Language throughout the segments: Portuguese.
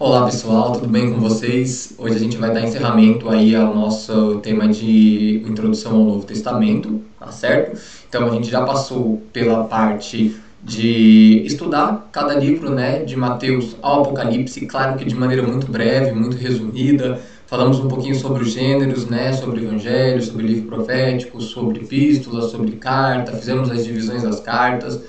Olá pessoal, tudo bem com vocês? Hoje a gente vai dar encerramento aí ao nosso tema de introdução ao Novo Testamento, tá certo? Então a gente já passou pela parte de estudar cada livro, né, de Mateus ao Apocalipse, claro que de maneira muito breve, muito resumida. Falamos um pouquinho sobre os gêneros, né, sobre evangelho, sobre livro profético, sobre epístola, sobre carta, fizemos as divisões das cartas.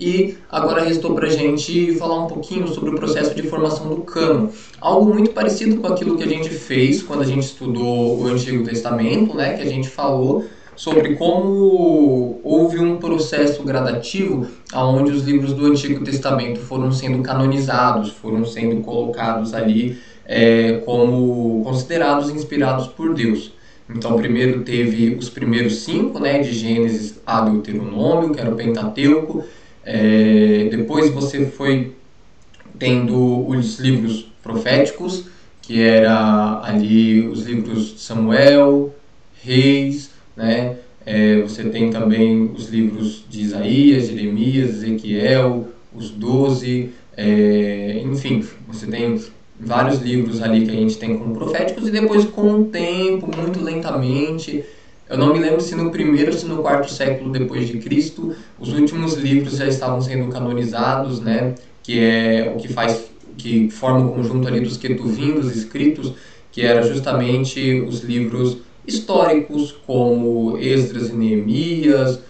E agora restou para a gente falar um pouquinho sobre o processo de formação do cânon. Algo muito parecido com aquilo que a gente fez quando a gente estudou o Antigo Testamento, né? Que a gente falou sobre como houve um processo gradativo onde os livros do Antigo Testamento foram sendo canonizados, foram sendo colocados ali como considerados inspirados por Deus. Então, primeiro teve os primeiros 5, né, de Gênesis a Deuteronômio, que era o Pentateuco. Depois você foi tendo os livros proféticos, que era ali os livros de Samuel, Reis, né? Você tem também os livros de Isaías, Jeremias, Ezequiel, os 12, enfim, você tem vários livros ali que a gente tem como proféticos, e depois com o tempo, muito lentamente, eu não me lembro se no primeiro ou se no quarto século depois de Cristo, os últimos livros já estavam sendo canonizados, né? Que é o que faz, que forma o conjunto ali dos Quetuvindos escritos, que era justamente os livros históricos como Esdras e Neemias,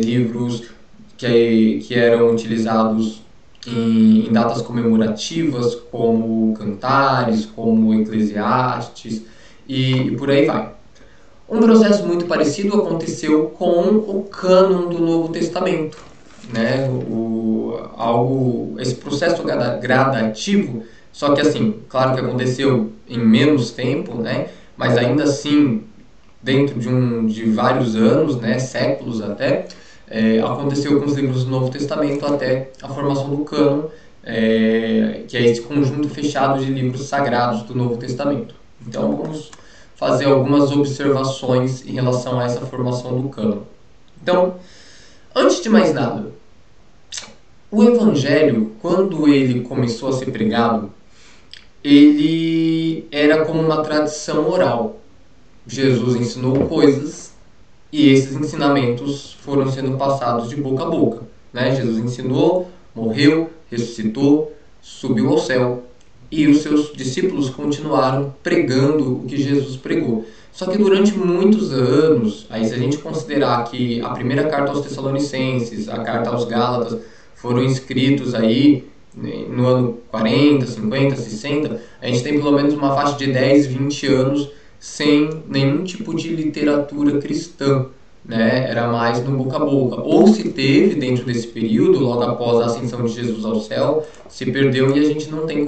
livros que eram utilizados em datas comemorativas como Cantares, como Eclesiastes e por aí vai. Um processo muito parecido aconteceu com o cânon do Novo Testamento, né? Esse processo gradativo, só que assim, claro que aconteceu em menos tempo, né? Mas ainda assim, dentro de vários anos, né? Séculos até, aconteceu com os livros do Novo Testamento até a formação do cânon, que é esse conjunto fechado de livros sagrados do Novo Testamento. Então vamos fazer algumas observações em relação a essa formação do cânon. Então, antes de mais nada, o Evangelho, quando ele começou a ser pregado, ele era como uma tradição oral. Jesus ensinou coisas e esses ensinamentos foram sendo passados de boca a boca, né? Jesus ensinou, morreu, ressuscitou, subiu ao céu e os seus discípulos continuaram pregando o que Jesus pregou. Só que durante muitos anos, aí se a gente considerar que a primeira carta aos Tessalonicenses, a carta aos Gálatas, foram escritos aí no ano 40, 50, 60, a gente tem pelo menos uma faixa de 10, 20 anos sem nenhum tipo de literatura cristã, né? Era mais no boca a boca. Ou se teve dentro desse período, logo após a ascensão de Jesus ao céu, se perdeu e a gente não tem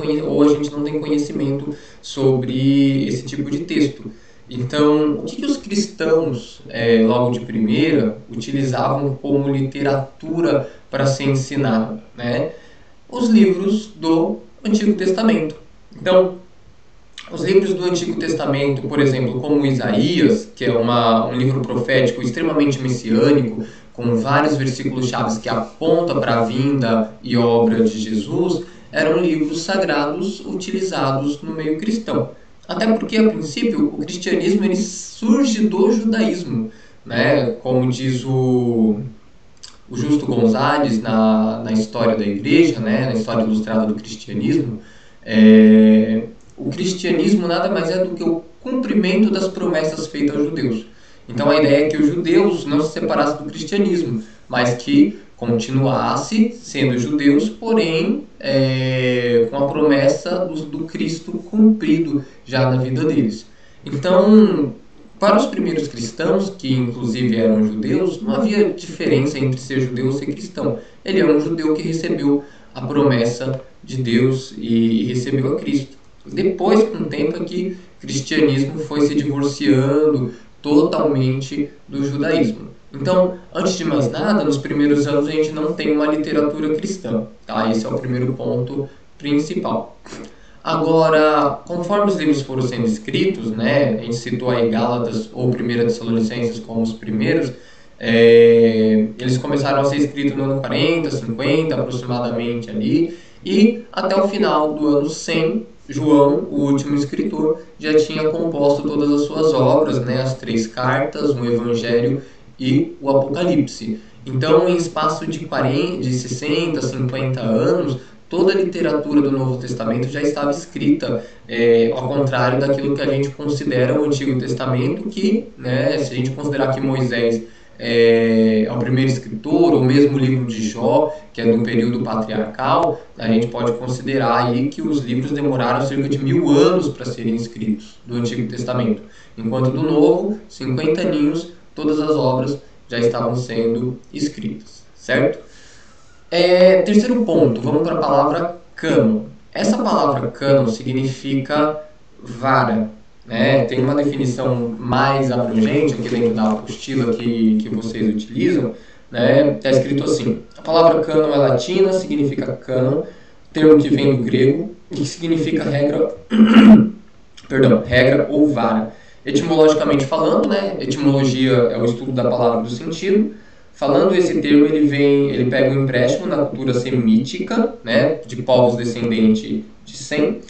conhecimento sobre esse tipo de texto. Então, o que os cristãos, logo de primeira, utilizavam como literatura para ser ensinada, né? Os livros do Antigo Testamento. Então, os livros do Antigo Testamento, por exemplo, como Isaías, que é um livro profético extremamente messiânico, com vários versículos chaves que apontam para a vinda e obra de Jesus, eram livros sagrados utilizados no meio cristão. Até porque, a princípio, o cristianismo ele surge do judaísmo, né? Como diz o Justo Gonzalez na história da igreja, né? Na história ilustrada do cristianismo, o cristianismo nada mais é do que o cumprimento das promessas feitas aos judeus. Então a ideia é que os judeus não se separassem do cristianismo, mas que continuasse sendo judeus, porém com a promessa do Cristo cumprido já na vida deles. Então, para os primeiros cristãos, que inclusive eram judeus, não havia diferença entre ser judeu ou ser cristão. Ele é um judeu que recebeu a promessa de Deus e recebeu a Cristo. Depois, com o tempo, é que o cristianismo foi se divorciando totalmente do judaísmo. Então, antes de mais nada, nos primeiros anos a gente não tem uma literatura cristã, tá? Esse é o primeiro ponto principal. Agora, conforme os livros foram sendo escritos, né, a gente citou aí Gálatas ou 1 Tessalonicenses como os primeiros, eles começaram a ser escritos no ano 40, 50 aproximadamente ali, E até o final do ano 100, João, o último escritor, já tinha composto todas as suas obras, né, as 3 cartas, o Evangelho e o Apocalipse. Então, em espaço de 60, 50 anos, toda a literatura do Novo Testamento já estava escrita, ao contrário daquilo que a gente considera o Antigo Testamento, que, né, se a gente considerar que Moisés é o primeiro escritor, ou mesmo o livro de Jó, que é do período patriarcal, a gente pode considerar aí que os livros demoraram cerca de 1000 anos para serem escritos, do Antigo Testamento. Enquanto do Novo, 50 aninhos, todas as obras já estavam sendo escritas, certo? Terceiro ponto, vamos para a palavra cânon. Essa palavra cânon significa vara, né? Tem uma definição mais abrangente aqui dentro da apostila que vocês utilizam, né? Está escrito assim: a palavra cânon é latina, significa cânon, termo que vem do grego e que significa regra, regra ou vara. Etimologicamente falando, né? Etimologia é o estudo da palavra do sentido. Falando esse termo, ele pega um empréstimo na cultura semítica, né, de povos descendentes de Sem,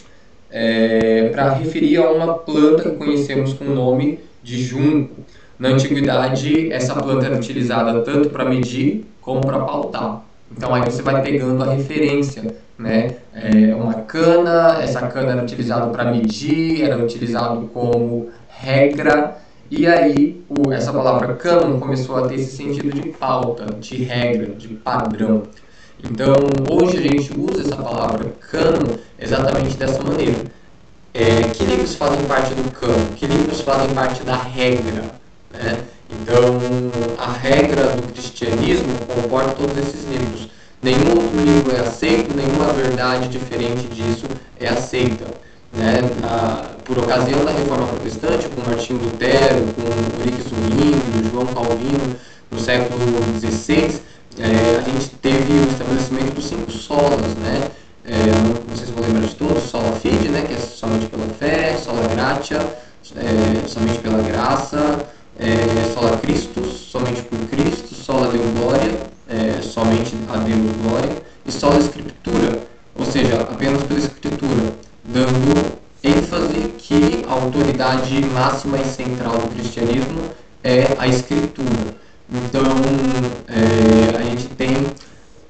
para referir a uma planta que conhecemos com o nome de junco. Na antiguidade, essa planta era utilizada tanto para medir como para pautar. Então aí você vai pegando a referência, né? Uma cana, essa cana era utilizada para medir, era utilizado como regra. E aí, essa palavra cânon começou a ter esse sentido de pauta, de regra, de padrão. Então, hoje a gente usa essa palavra cânon exatamente dessa maneira. Que livros fazem parte do cânon? Que livros fazem parte da regra? Né? Então, a regra do cristianismo comporta todos esses livros. Nenhum outro livro é aceito, nenhuma verdade diferente disso é aceita. Né? Por ocasião da Reforma Protestante, com Martinho Lutero, com Ulrique Zwingli, João Calvino, no século XVI, a gente teve o estabelecimento dos 5 solas, né? Não sei se vou lembrar de todos: sola fide, né? Que é somente pela fé; sola gratia, somente pela graça; sola Christus, somente por Cristo; sola Deo Gloria, somente a Deus glória; e sola Scriptura, ou seja, apenas pela Escritura, dando ênfase que a autoridade máxima e central do cristianismo é a Escritura. Então, a gente tem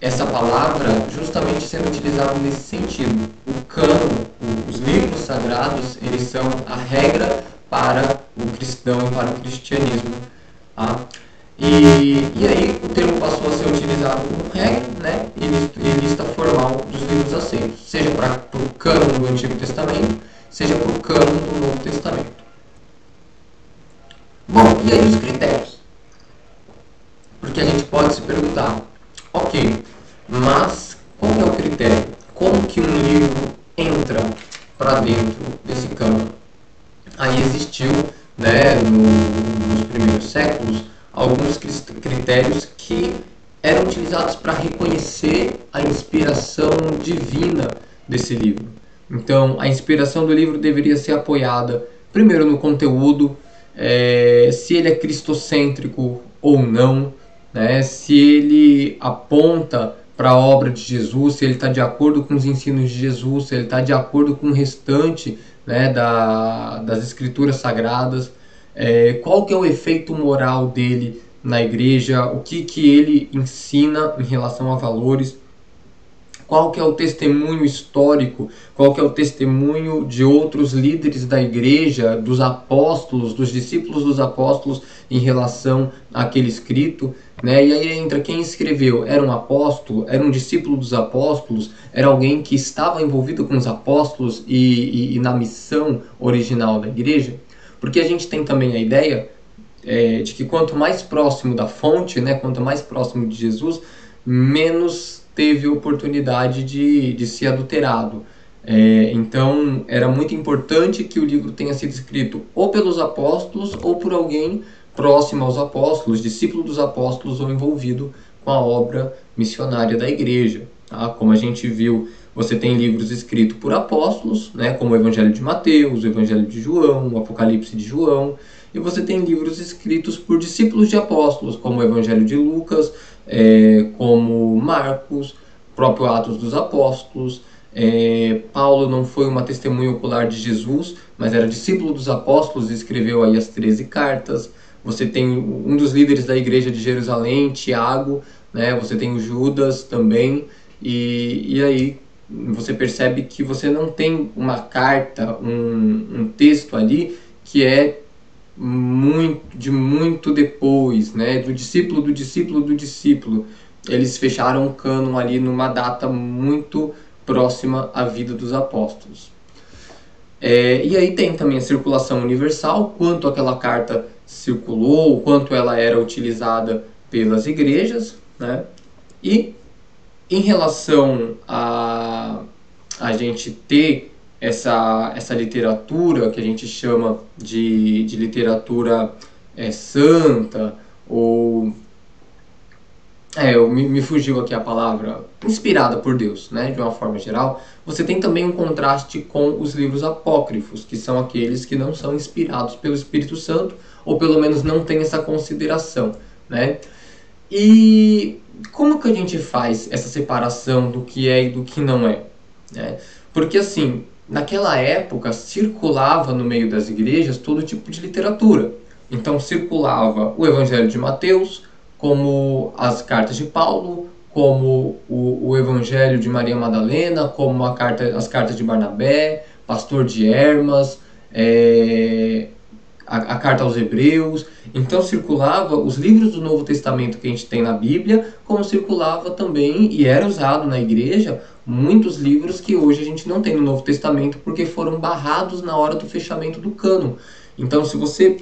essa palavra justamente sendo utilizada nesse sentido. O cânon, os livros sagrados, eles são a regra para o cristão e para o cristianismo. Tá? E aí o termo passou a ser utilizado como regra, né? E lista formal dos livros aceitos, seja para o cânon do Antigo Testamento, seja para o cânon do Novo Testamento. Bom, e aí os critérios? Porque a gente pode se perguntar, ok, mas qual é o critério? Como que um livro entra para dentro desse cânon? Aí existiu, né, nos primeiros séculos, alguns critérios que eram utilizados para reconhecer a inspiração divina desse livro. Então, a inspiração do livro deveria ser apoiada, primeiro, no conteúdo, se ele é cristocêntrico ou não, né? Se ele aponta para a obra de Jesus, se ele está de acordo com os ensinos de Jesus, se ele está de acordo com o restante, né, das escrituras sagradas, qual que é o efeito moral dele na igreja, o que ele ensina em relação a valores, qual que é o testemunho histórico, qual que é o testemunho de outros líderes da igreja, dos apóstolos, dos discípulos dos apóstolos em relação àquele escrito, né? E aí entra quem escreveu: era um apóstolo, era um discípulo dos apóstolos, era alguém que estava envolvido com os apóstolos e na missão original da igreja. Porque a gente tem também a ideia de que quanto mais próximo da fonte, né, quanto mais próximo de Jesus, menos teve oportunidade de ser adulterado. Então era muito importante que o livro tenha sido escrito ou pelos apóstolos ou por alguém próximo aos apóstolos, discípulo dos apóstolos ou envolvido com a obra missionária da igreja. Tá? Como a gente viu, você tem livros escritos por apóstolos, né, como o Evangelho de Mateus, o Evangelho de João, o Apocalipse de João, e você tem livros escritos por discípulos de apóstolos, como o Evangelho de Lucas, como Marcos, próprio Atos dos Apóstolos. Paulo não foi uma testemunha ocular de Jesus, mas era discípulo dos apóstolos e escreveu aí as 13 cartas. Você tem um dos líderes da igreja de Jerusalém, Tiago, né? Você tem o Judas também, e aí você percebe que você não tem uma carta, um texto ali que é muito depois, né? Do discípulo, do discípulo, do discípulo. Eles fecharam o cânon ali numa data muito próxima à vida dos apóstolos. E aí tem também a circulação universal, quanto aquela carta circulou, quanto ela era utilizada pelas igrejas, né? E em relação a gente ter essa literatura que a gente chama de literatura santa, ou me fugiu aqui a palavra, inspirada por Deus, né, de uma forma geral, você tem também um contraste com os livros apócrifos, que são aqueles que não são inspirados pelo Espírito Santo, ou pelo menos não tem essa consideração, né? E como que a gente faz essa separação do que é e do que não é, né? Porque assim, naquela época circulava no meio das igrejas todo tipo de literatura. Então circulava o Evangelho de Mateus, como as cartas de Paulo, como o Evangelho de Maria Madalena, como as cartas de Barnabé, Pastor de Hermas, a carta aos Hebreus. Então circulava os livros do Novo Testamento que a gente tem na Bíblia, como circulava também e era usado na igreja muitos livros que hoje a gente não tem no Novo Testamento porque foram barrados na hora do fechamento do cânon. Então, se você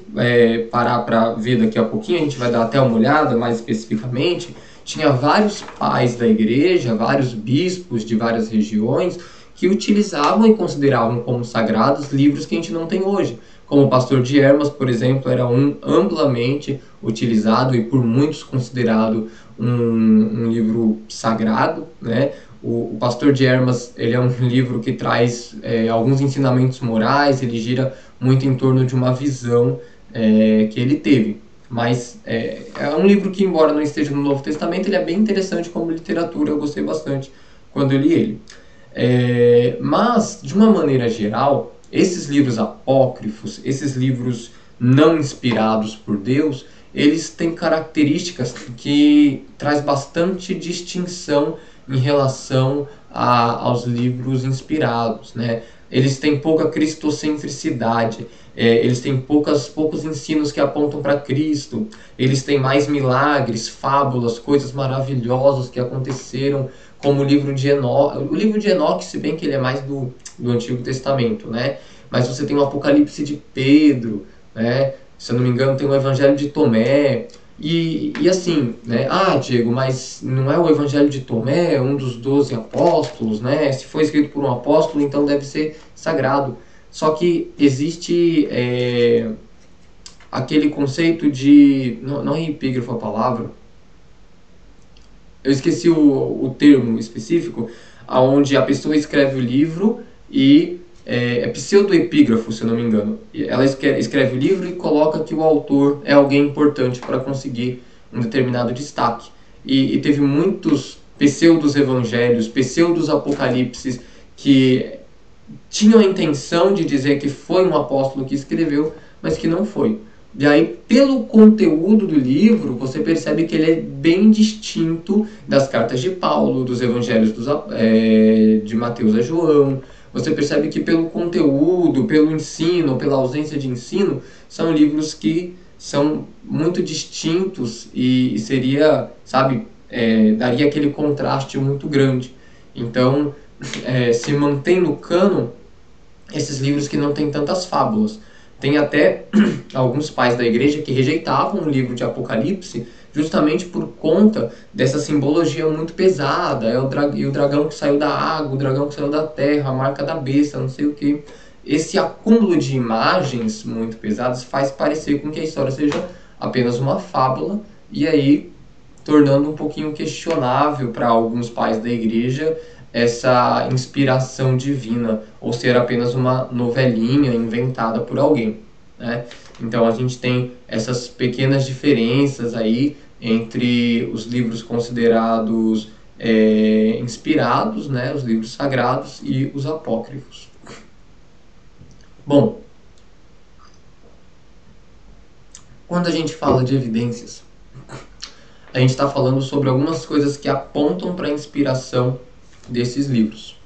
parar para ver daqui a pouquinho, a gente vai dar até uma olhada mais especificamente, tinha vários pais da igreja, vários bispos de várias regiões que utilizavam e consideravam como sagrados livros que a gente não tem hoje. Como o Pastor de Hermas, por exemplo, era um amplamente utilizado e por muitos considerado um livro sagrado, né? O Pastor de Hermas, ele é um livro que traz alguns ensinamentos morais, ele gira muito em torno de uma visão que ele teve. Mas é um livro que, embora não esteja no Novo Testamento, ele é bem interessante como literatura, eu gostei bastante quando eu li ele. Mas, de uma maneira geral, esses livros apócrifos, esses livros não inspirados por Deus, eles têm características que traz bastante distinção em relação aos livros inspirados, né? Eles têm pouca cristocentricidade, eles têm poucos ensinos que apontam para Cristo, eles têm mais milagres, fábulas, coisas maravilhosas que aconteceram, como o livro de Enoque. O livro de Enoque, se bem que ele é mais do Antigo Testamento, né? Mas você tem o Apocalipse de Pedro, né? Se eu não me engano, tem o Evangelho de Tomé. E assim, né? Ah, Diego, mas não é o Evangelho de Tomé, um dos 12 apóstolos, né? Se foi escrito por um apóstolo, então deve ser sagrado. Só que existe aquele conceito de... Não é epígrafo a palavra. Eu esqueci o termo específico, onde a pessoa escreve o livro e é pseudoepígrafo, se eu não me engano. Ela escreve o livro e coloca que o autor é alguém importante para conseguir um determinado destaque. E teve muitos pseudos-evangelhos, pseudos-apocalipses que tinham a intenção de dizer que foi um apóstolo que escreveu, mas que não foi. E aí, pelo conteúdo do livro, você percebe que ele é bem distinto das cartas de Paulo, dos evangelhos de Mateus a João. Você percebe que pelo conteúdo, pelo ensino, pela ausência de ensino, são livros que são muito distintos e seria, sabe, daria aquele contraste muito grande. Então, se mantém no cânon esses livros que não têm tantas fábulas. Tem até alguns pais da igreja que rejeitavam o livro de Apocalipse justamente por conta dessa simbologia muito pesada. E o dragão que saiu da água, o dragão que saiu da terra, a marca da besta, não sei o que. Esse acúmulo de imagens muito pesadas faz parecer com que a história seja apenas uma fábula, e aí tornando um pouquinho questionável para alguns pais da igreja essa inspiração divina, ou ser apenas uma novelinha inventada por alguém, né? Então a gente tem essas pequenas diferenças aí entre os livros considerados inspirados, né, os livros sagrados e os apócrifos. Bom, quando a gente fala de evidências, a gente está falando sobre algumas coisas que apontam para a inspiração desses livros.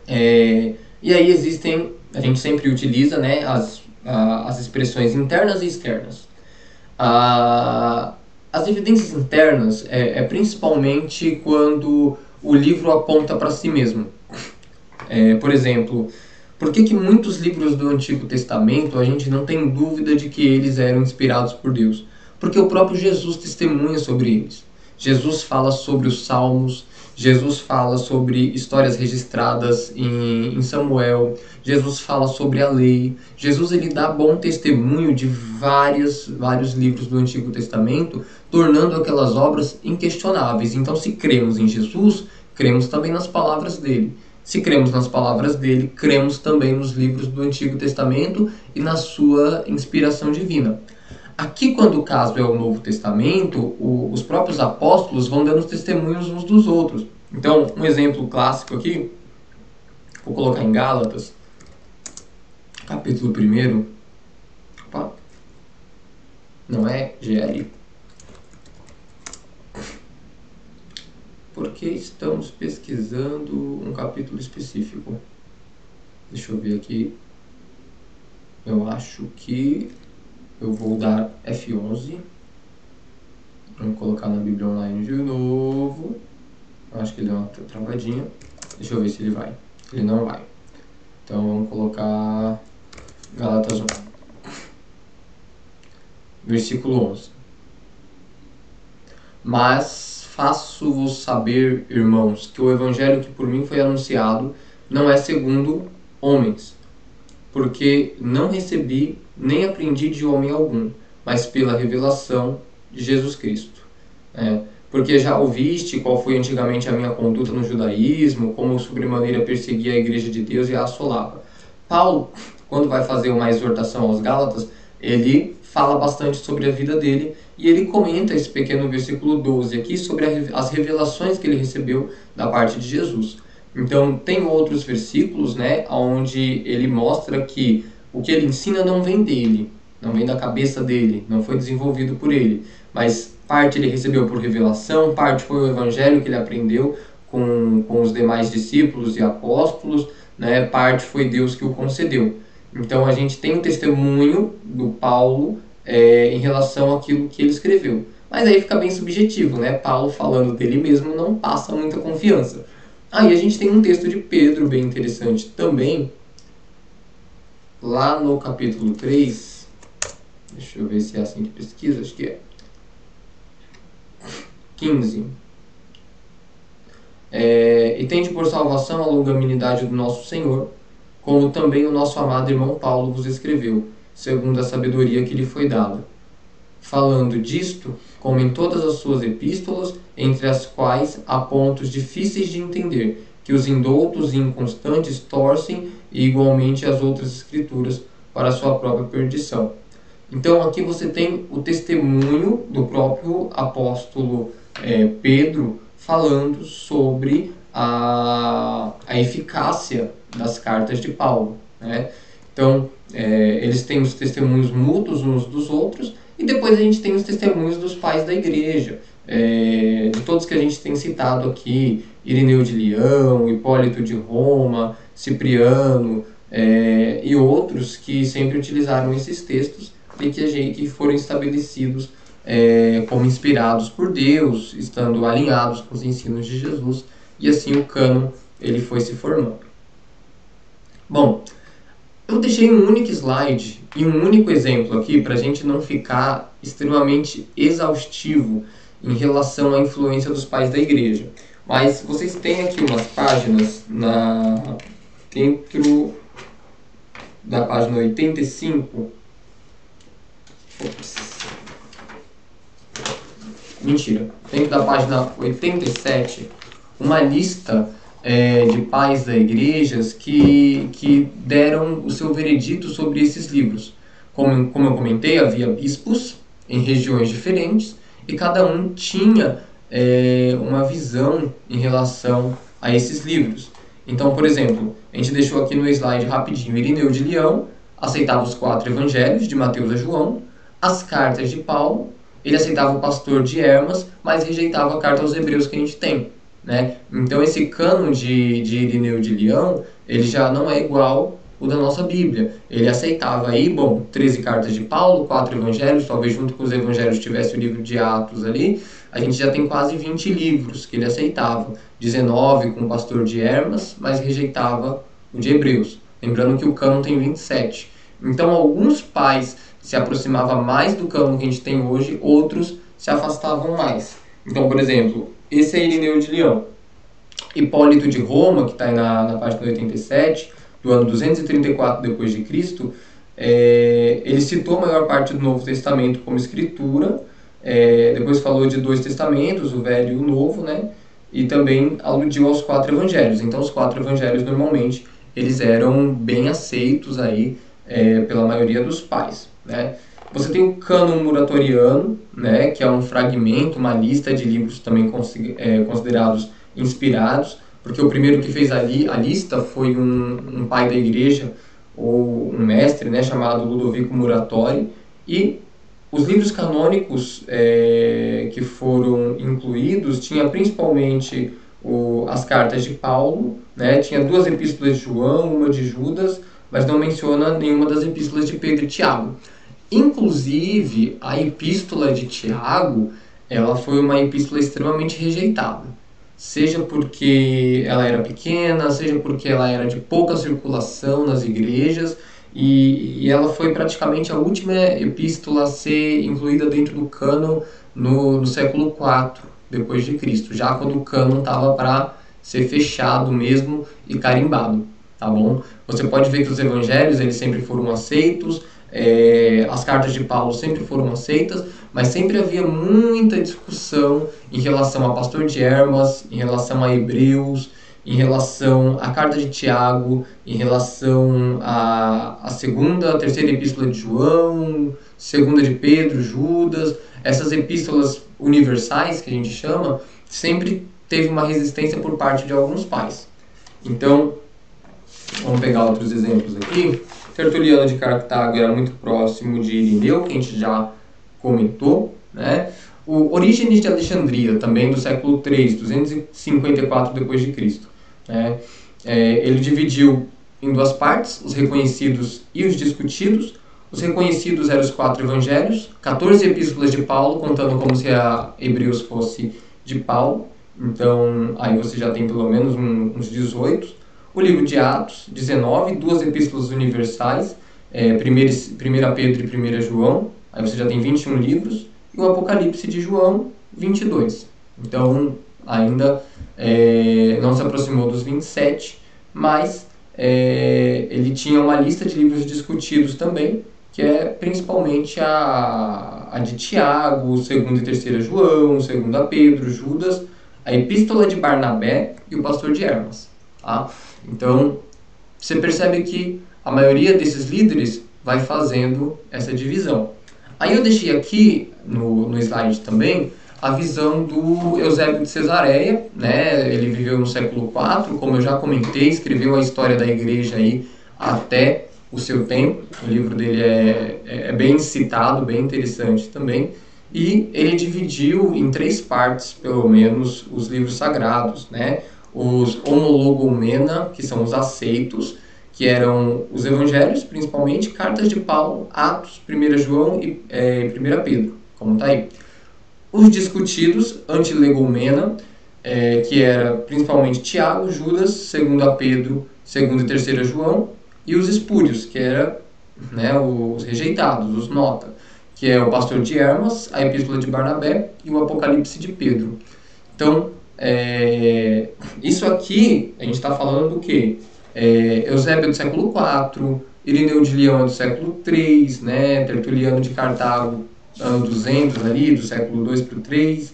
E aí existem, a gente sempre utiliza, né, as expressões internas e externas. As evidências internas é principalmente quando o livro aponta para si mesmo. Por exemplo, por que muitos livros do Antigo Testamento a gente não tem dúvida de que eles eram inspirados por Deus? Porque o próprio Jesus testemunha sobre eles. Jesus fala sobre os Salmos, Jesus fala sobre histórias registradas em Samuel, Jesus fala sobre a lei. Jesus ele dá bom testemunho de vários livros do Antigo Testamento, tornando aquelas obras inquestionáveis. Então, se cremos em Jesus, cremos também nas palavras dele. Se cremos nas palavras dele, cremos também nos livros do Antigo Testamento e na sua inspiração divina. Aqui, quando o caso é o Novo Testamento, os próprios apóstolos vão dando testemunhos uns dos outros. Então, um exemplo clássico aqui, vou colocar em Gálatas, capítulo 1. Opa, não é GL. Porque estamos pesquisando um capítulo específico. Deixa eu ver aqui. Eu acho que eu vou dar F11. Vamos colocar na Bíblia Online de novo. Eu acho que ele deu uma travadinha. Deixa eu ver se ele vai. Ele não vai. Então vamos colocar Gálatas 1. Versículo 11. Mas faço-vos saber, irmãos, que o evangelho que por mim foi anunciado não é segundo homens, porque não recebi nem aprendi de homem algum, mas pela revelação de Jesus Cristo. Porque já ouviste qual foi antigamente a minha conduta no judaísmo, como sobremaneira perseguia a igreja de Deus e a assolava. Paulo, quando vai fazer uma exortação aos Gálatas, ele fala bastante sobre a vida dele e ele comenta esse pequeno versículo 12 aqui sobre as revelações que ele recebeu da parte de Jesus. Então, tem outros versículos, né, onde ele mostra que o que ele ensina não vem dele, não vem da cabeça dele, não foi desenvolvido por ele, mas parte ele recebeu por revelação, parte foi o evangelho que ele aprendeu com os demais discípulos e apóstolos, né, parte foi Deus que o concedeu. Então, a gente tem um testemunho do Paulo em relação àquilo que ele escreveu. Mas aí fica bem subjetivo, né? Paulo falando dele mesmo não passa muita confiança. Aí a gente tem um texto de Pedro bem interessante também, lá no capítulo 3, deixa eu ver se é assim que pesquisa, acho que é 15. E tende por salvação a longanimidade do nosso Senhor, como também o nosso amado irmão Paulo vos escreveu, segundo a sabedoria que lhe foi dada. Falando disto, como em todas as suas epístolas, entre as quais há pontos difíceis de entender, que os indoutos e inconstantes torcem, e igualmente as outras escrituras, para a sua própria perdição. Então aqui você tem o testemunho do próprio apóstolo Pedro falando sobre a eficácia das cartas de Paulo, né? Então eles têm os testemunhos mútuos uns dos outros, e depois a gente tem os testemunhos dos pais da igreja, de todos que a gente tem citado aqui, Irineu de Leão, Hipólito de Roma, Cipriano, e outros que sempre utilizaram esses textos e que foram estabelecidos como inspirados por Deus, estando alinhados com os ensinos de Jesus, e assim o cânon ele foi se formando. Bom, eu deixei um único slide e um único exemplo aqui para a gente não ficar extremamente exaustivo em relação à influência dos pais da igreja. Mas vocês têm aqui umas páginas dentro da página 85. Ops. Mentira. Dentro da página 87, uma lista de pais da igreja que deram o seu veredito sobre esses livros. Como eu comentei, havia bispos em regiões diferentes e cada um tinha uma visão em relação a esses livros. Então, por exemplo, a gente deixou aqui no slide rapidinho, Irineu de Leão aceitava os 4 evangelhos, de Mateus a João, as cartas de Paulo, ele aceitava o pastor de Hermas, mas rejeitava a carta aos Hebreus que a gente tem, né? Então esse cânon de Irineu de Leão, ele já não é igual o da nossa Bíblia. Ele aceitava aí, 13 cartas de Paulo, 4 evangelhos, talvez junto com os evangelhos tivesse o livro de Atos ali, a gente já tem quase 20 livros que ele aceitava. 19 com o pastor de Hermas, mas rejeitava o de Hebreus. Lembrando que o cânon tem 27. Então alguns pais se aproximavam mais do cânon que a gente tem hoje, outros se afastavam mais. Então, por exemplo, esse é Irineu de Leão. Hipólito de Roma, que está aí na página 87, do ano 234 depois de Cristo, ele citou a maior parte do Novo Testamento como escritura, depois falou de 2 testamentos, o Velho e o Novo, né? E também aludiu aos 4 evangelhos. Então, os 4 evangelhos, normalmente, eles eram bem aceitos aí pela maioria dos pais, né? Você tem o cânon muratoriano, né, que é um fragmento, uma lista de livros também considerados inspirados, porque o primeiro que fez a lista foi um pai da igreja, ou um mestre, né, chamado Ludovico Muratori, e os livros canônicos que foram incluídos tinha principalmente as cartas de Paulo, né, tinha 2 epístolas de João, uma de Judas, mas não menciona nenhuma das epístolas de Pedro e Tiago. Inclusive, a epístola de Tiago, ela foi uma epístola extremamente rejeitada. Seja porque ela era pequena, seja porque ela era de pouca circulação nas igrejas, e ela foi praticamente a última epístola a ser incluída dentro do cânon no século IV depois de Cristo, já quando o cânon estava para ser fechado mesmo e carimbado, tá bom? Você pode ver que os evangelhos eles sempre foram aceitos, as cartas de Paulo sempre foram aceitas, mas sempre havia muita discussão em relação a pastor de Hermas, em relação a Hebreus, em relação à carta de Tiago, em relação à segunda, a terceira epístola de João, segunda de Pedro, Judas. Essas epístolas universais, que a gente chama, sempre teve uma resistência por parte de alguns pais. Então, vamos pegar outros exemplos aqui. Tertuliano de Cartago era muito próximo de Irineu, que a gente já comentou, né? O Orígenes de Alexandria, também do século III, 254 depois de Cristo, né? Ele dividiu em 2 partes, os reconhecidos e os discutidos. Os reconhecidos eram os 4 evangelhos, 14 epístolas de Paulo, contando como se a Hebreus fosse de Paulo. Então, aí você já tem pelo menos uns 18. O livro de Atos, 19, 2 epístolas universais, 1 Pedro e 1 João, aí você já tem 21 livros, e o Apocalipse de João, 22. Então, ainda não se aproximou dos 27, mas ele tinha uma lista de livros discutidos também, que é principalmente a de Tiago, 2 e 3 João, 2 Pedro, Judas, a Epístola de Barnabé e o Pastor de Hermas. Tá? Então, você percebe que a maioria desses líderes vai fazendo essa divisão. Aí eu deixei aqui no slide também a visão do Eusébio de Cesareia, né? Ele viveu no século IV, como eu já comentei, escreveu a história da igreja aí até o seu tempo. O livro dele é bem citado, bem interessante também. E ele dividiu em 3 partes, pelo menos, os livros sagrados, né? Os homologomena, que são os aceitos, que eram os evangelhos, principalmente, cartas de Paulo, Atos, 1 João e 1 Pedro, como está aí. Os discutidos, antilegomena, que era principalmente Tiago, Judas, 2 Pedro, 2 e 3 João, e os espúrios, que era, né, os rejeitados, os nota, que é o Pastor de Hermas, a Epístola de Barnabé e o Apocalipse de Pedro. Então, isso aqui, a gente está falando do quê? Eusébio do século IV, Irineu de Leão do século III, né? Tertuliano de Cartago, ano 200 ali, do século II para o III.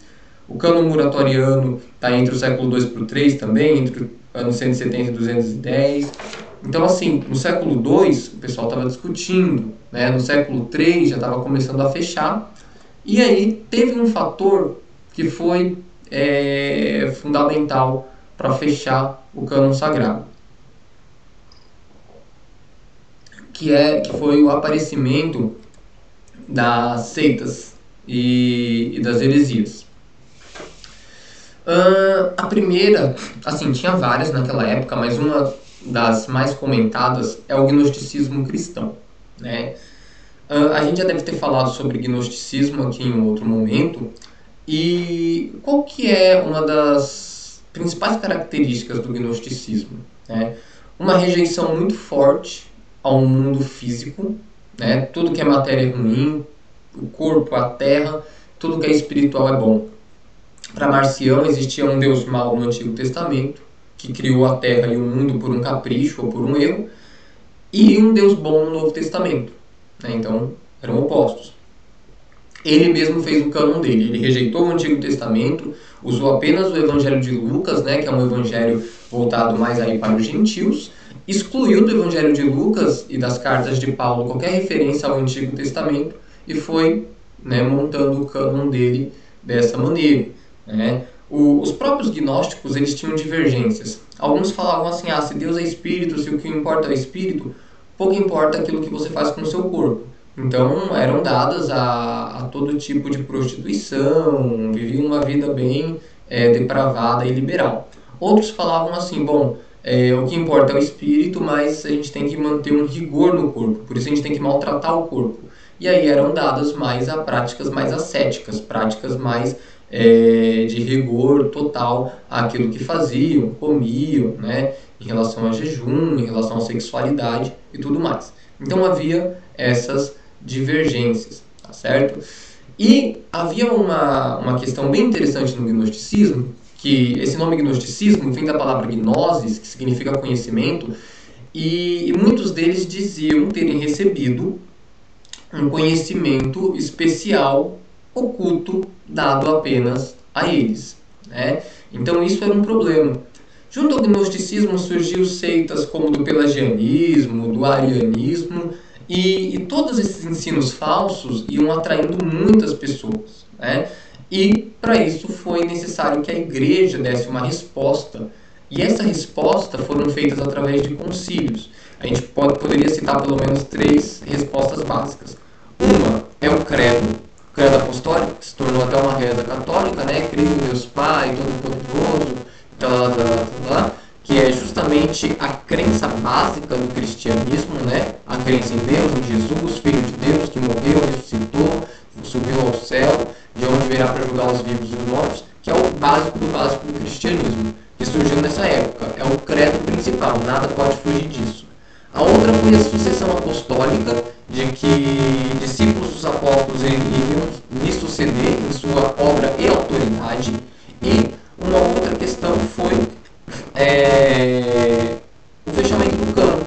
O cânon muratoriano está entre o século II para o III também, entre o ano 170 e 210. Então, assim, no século II, o pessoal estava discutindo, né? No século III já estava começando a fechar. E aí teve um fator que foi fundamental para fechar o cânon sagrado, que foi o aparecimento das seitas e das heresias. A primeira, assim, tinha várias naquela época, mas uma das mais comentadas é o gnosticismo cristão, né? A gente já deve ter falado sobre gnosticismo aqui em outro momento. E qual que é uma das principais características do gnosticismo, né? Uma rejeição muito forte ao mundo físico, né? Tudo que é matéria é ruim, o corpo, a terra, tudo que é espiritual é bom. Para Marcião existia um Deus mau no Antigo Testamento, que criou a terra e o mundo por um capricho ou por um erro, e um Deus bom no Novo Testamento, né? Então eram opostos. Ele mesmo fez o cânon dele. Ele rejeitou o Antigo Testamento, usou apenas o Evangelho de Lucas, né, que é um evangelho voltado mais aí para os gentios, excluiu do Evangelho de Lucas e das cartas de Paulo qualquer referência ao Antigo Testamento e foi, né, montando o cânon dele dessa maneira, né. Os próprios gnósticos, eles tinham divergências. Alguns falavam assim, se Deus é espírito, se o que importa é o espírito, pouco importa aquilo que você faz com o seu corpo. Então eram dadas a todo tipo de prostituição, viviam uma vida bem depravada e liberal. Outros falavam assim, bom, o que importa é o espírito, mas a gente tem que manter um rigor no corpo, por isso a gente tem que maltratar o corpo. E aí eram dadas mais a práticas mais ascéticas, práticas mais de rigor total àquilo que faziam, comiam, né, em relação a jejum, em relação à sexualidade e tudo mais. Então havia essas divergências, tá certo? E havia uma questão bem interessante no gnosticismo, que esse nome gnosticismo vem da palavra gnosis, que significa conhecimento, e muitos deles diziam terem recebido um conhecimento especial, oculto, dado apenas a eles, né? Então isso era um problema. Junto ao gnosticismo surgiu seitas como do pelagianismo, do arianismo, e todos esses ensinos falsos iam atraindo muitas pessoas, né? E para isso foi necessário que a igreja desse uma resposta. E essa resposta foram feitas através de concílios. A gente poderia citar pelo menos 3 respostas básicas. Uma é o credo apostólico, que se tornou até uma reza católica, né? Creio em Deus Pai, Todo-Poderoso, que é justamente a crença básica do cristianismo, né? A crença em Deus, em Jesus, Filho de Deus, que morreu, ressuscitou, subiu ao céu, de onde virá para julgar os vivos e os mortos, que é o básico do cristianismo, que surgiu nessa época. É o credo principal, nada pode fugir disso. A outra foi a sucessão apostólica, de que discípulos dos apóstolos iriam lhe suceder em sua obra e autoridade. E uma outra questão foi o fechamento do cânon,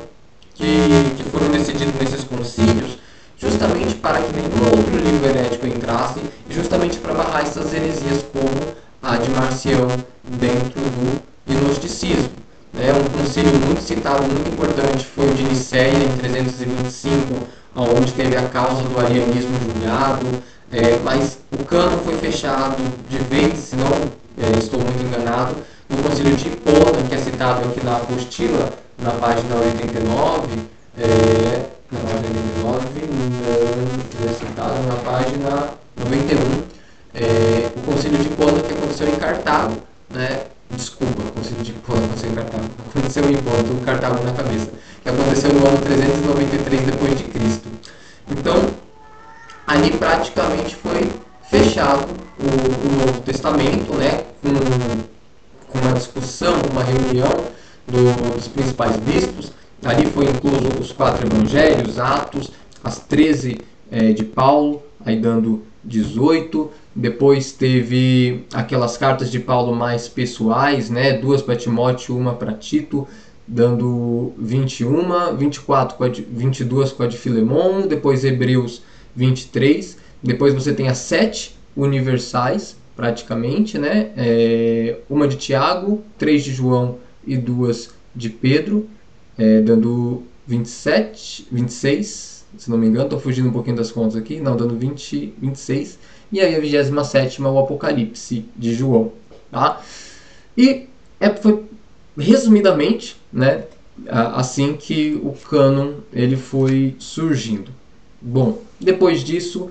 que foram decididos nesses concílios, justamente para que nenhum outro livro herético entrasse e justamente para barrar essas heresias como a de Marcião dentro do gnosticismo. Um concílio muito citado, muito importante, foi o de Nicéia, em 325, onde teve a causa do arianismo julgado, mas o cânon foi fechado de vez, se não estou muito enganado, no concílio de Hipona, que é citado aqui na apostila, na página 89, na página 89, é citado na página 91, o concílio de Hipona que aconteceu em Cartago, né? Desculpa, o concílio de Hipona aconteceu em Cartago, aconteceu em Hipona, estou com Cartago na cabeça, que aconteceu no ano 393 depois de Cristo. Então, ali praticamente foi fechado o Novo Testamento, né? Com uma discussão, uma reunião dos principais bispos. Ali foi incluso os 4 evangelhos, Atos, as 13 de Paulo, aí dando 18. Depois teve aquelas cartas de Paulo mais pessoais, né? 2 para Timóteo, 1 para Tito, dando 21, 24 22 com a de Filemon, depois Hebreus 23. Depois você tem as 7 universais, praticamente, né? Uma de Tiago, 3 de João e 2 de Pedro, dando 27, 26, se não me engano, estou fugindo um pouquinho das contas aqui, não, dando 20, 26. E aí a 27ª, o Apocalipse de João. tá? E foi resumidamente, né, assim que o cânon ele foi surgindo. Bom, depois disso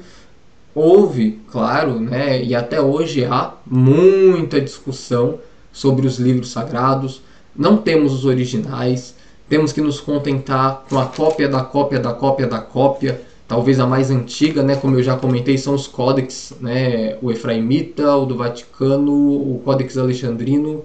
houve, claro, né, e até hoje há muita discussão sobre os livros sagrados. Não temos os originais, temos que nos contentar com a cópia da cópia da cópia da cópia. Talvez a mais antiga, né, como eu já comentei, são os códex, né, o Efraimita, o do Vaticano, o Códex Alexandrino.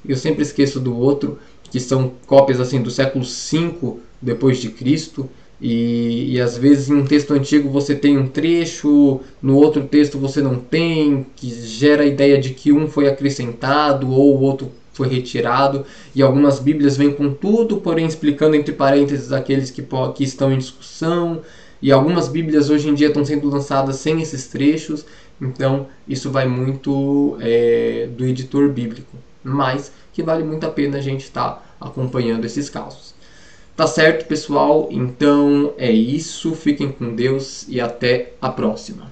Eu sempre esqueço do outro, que são cópias assim do século V depois de Cristo. E às vezes em um texto antigo você tem um trecho, no outro texto você não tem, que gera a ideia de que um foi acrescentado ou o outro foi retirado. E algumas bíblias vêm com tudo, porém explicando entre parênteses aqueles que estão em discussão. E algumas bíblias hoje em dia estão sendo lançadas sem esses trechos. Então isso vai muito do editor bíblico, mas que vale muito a pena a gente estar acompanhando esses casos. Tá certo, pessoal? Então é isso. Fiquem com Deus e até a próxima.